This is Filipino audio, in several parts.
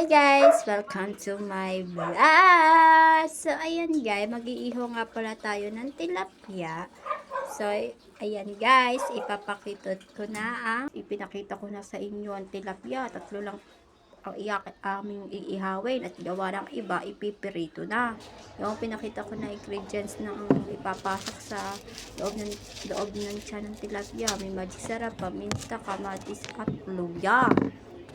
Hi guys! Welcome to my vlog! So, ayan guys, mag-iiho nga pala tayo ng tilapia. So, ayan guys, ipinakita ko na sa inyo ang tilapia. Tatlo lang ang aming iihawin at gawa ng iba, ipipirito na. Yung pinakita ko na ingredients na ang ipapasok sa loob ng tiyan ng tilapia. May magic sarap, paminta, kamatis at luya.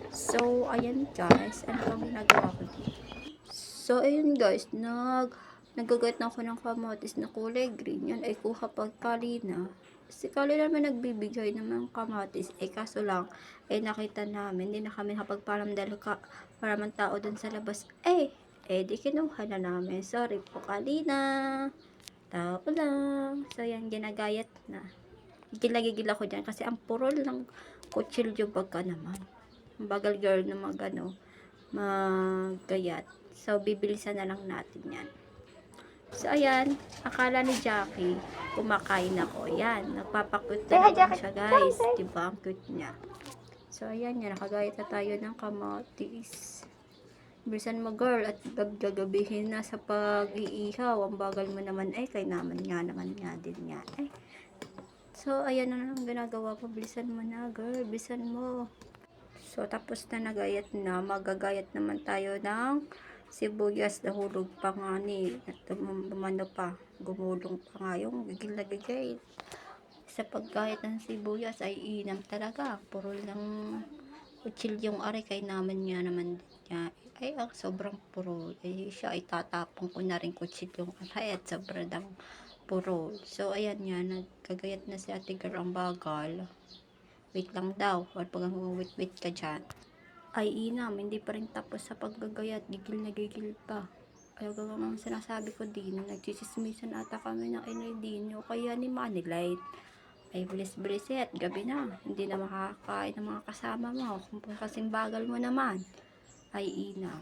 So, ayan guys, ano pang ginagawa ko dito? So, ayun guys, nagagayat na ako ng kamatis na kulay green. Yan ay kuha pag kalina. Si Kali naman nagbibigay ng mga kamatis. Kaso lang, nakita namin, hindi na kami nakapagpalam dahil para man tao dun sa labas. Di kinuha na namin. Sorry po, Kalina. Tao lang. So, yan, ginagayat na. Gigil ako dyan kasi ang purol ng kutsilyo pagka naman. Bagal girl na magayat. So, bibilisan na lang natin yan. So, ayan. Akala ni Jackie, kumakain ako. Ayan. Nagpapakute na lang siya, guys. Diba? Ang cute niya. So, ayan yan. Nakagayat na tayo ng kamatis. Bilisan mo, girl. At gagabihin na sa pag-iihaw. Ang bagal mo naman. Kay naman nga din nga. So, ayan na lang ginagawa ko. Bilisan mo na, girl. Bilisan mo. So, tapos na nagayat na, magagayat naman tayo ng sibuyas. Nahulog pa nga gumulong pa nga yung gigil na gigil. Sa paggayat ng sibuyas ay inam talaga. Puro lang kutsilyong aray, kay naman niya naman niya. Ang sobrang puro. Siya itatapong ko na rin kutsilyong aray at sobrang puro. So, ayan nga, nagkagayat na si Ate Girl, ang bagal. Wait lang daw, or pag wait ka dyan. Inam, hindi pa rin tapos sa paggagayat, gigil na gigil pa. Ayaw gawang sinasabi ko din, nagsisismisan ata kami ng inay o kaya ni Manilite. Bilis-bilis at gabi na, hindi na makakain ng mga kasama mo, kung kasing bagal mo naman. Inam.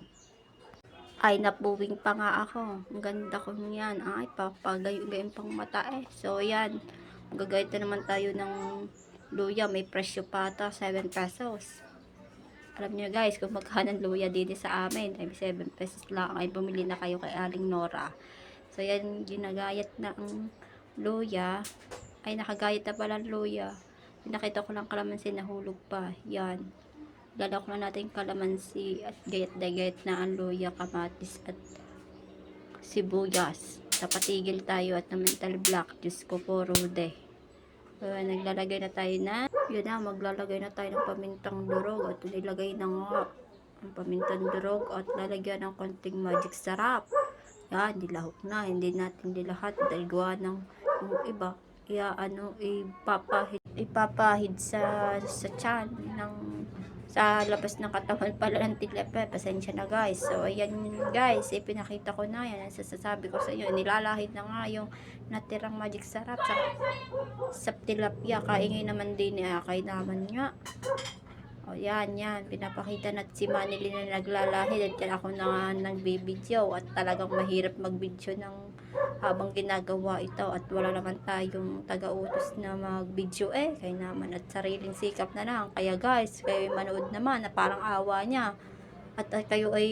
Napuwing pa nga ako, ang ganda ko yan, papagayo-gayon pang mata So, yan, magagayat na naman tayo ng luya. May presyo pa ata, 7 pesos. Alam niyo guys, kung magkano ng luya dito sa amin, 7 pesos lang. Bumili na kayo kay Aling Nora. So, yan, ginagayat na ang luya. Nakagayat na pala ang luya. Pinakita ko lang kalamansi, nahulog pa. Yan. Lalak na natin kalamansi at gayat na ang luya, kamatis at sibuyas. Napatigil tayo at na mental block. Diyos ko po, Rude. Naglalagay na tayo maglalagay na tayo ng pamintang durog at nilagay na nga ang pamintang durog at lalagyan ng konting magic sarap. Yan, dilahok na, hindi natin dilahat dahil gawa ng yung iba ipapahid sa tiyan sa labas ng katawan pala ng tilapia. Pasensya na guys. So, ayan guys, pinakita ko na yan. Sasasabi ko sa inyo, nilalahid na nga yung natirang magic sarap sa tilapia. Kaingay naman din kay naman nga. Yan, pinapakita na si Manili na naglalahid at ako na nagbibideo at talagang mahirap magbideo ng habang ginagawa ito at wala naman tayong taga-utos na mag-video kaya naman at sariling sikap na lang. Kaya guys, kayo manood naman na parang awa niya at kayo ay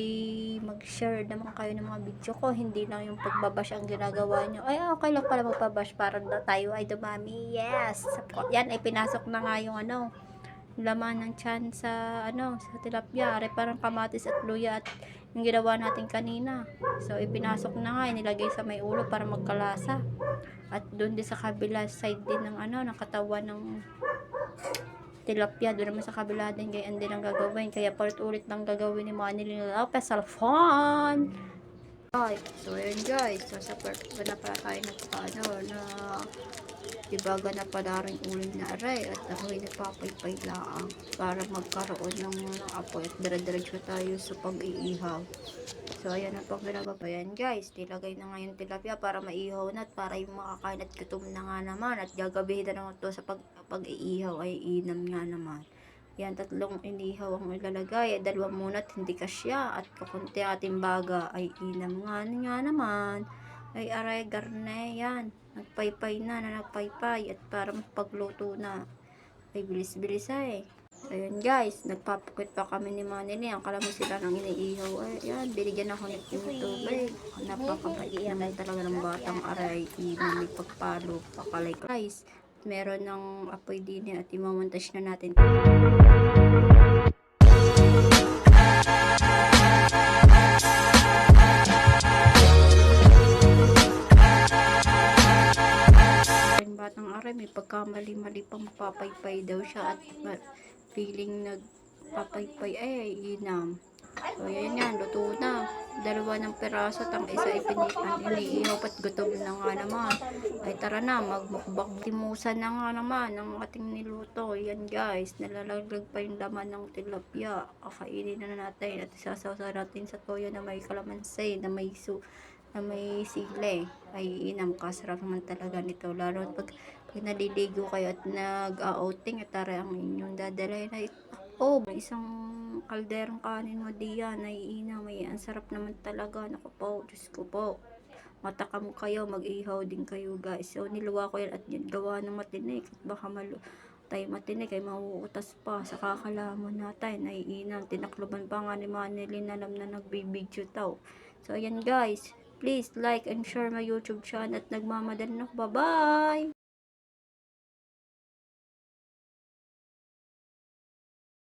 mag-share naman kayo ng mga video ko, hindi lang yung pagbabash ang ginagawa nyo. Okay lang pala magpabash para na tayo ay dumami. Yes, yan ay pinasok na nga yung laman ng tiyan sa tilapia. Parang kamatis at luya at yung ginawa natin kanina. So, ipinasok na nga, nilagay sa may ulo para magkalasa. At doon din sa kabila side din ng ng katawan ng tilapia, doon naman sa kabila din ganyan din ang gagawin. Kaya ulit lang gagawin ni Manny Lopez. Fun! So, ayun guys. So, sa part na para tayo na ibaga na pala rin uling na aray at ako'y nagpapaypay lang para magkaroon ng apoy at dire-diretso tayo sa pag-iihaw. So, ayan ang paglalagay pa yan guys. Nilagay na ngayon tilapia para maihaw na at para yung makakain at gutom na nga naman at gagabihin na naman ito sa pag-iihaw ay inam nga naman. Yan, 3 inihaw ang ilalagay. 2 muna at hindi kasya at kakunti ating baga ay inam nga naman. Aray garne yan. Nagpaypay at para pagluto na ay bilis-bilis Ayun guys, nagpapakit pa kami ni Manili. Ang kalamin sila ng iniihaw. Ay, yan, binigyan ako ng tubig. Napakabait naman talaga ng batang aray. May pagpalo, pakalay. Guys, meron ng apoy din at imamontage na natin. Yung batang aray, may pagkamali-mali pang mapapaypay daw siya at feeling nagpapaypay ay inam. So, yan yan, luto na. Dalawa ng peraso at ang isa iniihaw at gutom na nga naman. Ay tara na, magmukbang. Timusan na nga naman ang ating niluto. Yan guys, nalalaglag pa yung laman ng tilapia. Kakainin na natin at isasawsa natin sa toyo na may kalamansi, na may sile. Ay inam, kasarap naman talaga nito. Lalo pag naliligo kayo at nag-outing at tara ang inyong dadalhin na may isang kalderong kanin mo diyan, naiina, may ang sarap naman talaga. Naku po, Diyos ko po. Matakam kayo, mag-ihaw din kayo guys. So, niluwa ko yan at yan, gawa ng matinik. Baka tayo matinik ay mauutas pa sa kakalamon natin. Naiina, tinakluban pa nga ni Manilyn, alam na nagbibidyo daw. So, ayan guys. Please like and share my YouTube channel at nagmamadali na. Bye-bye!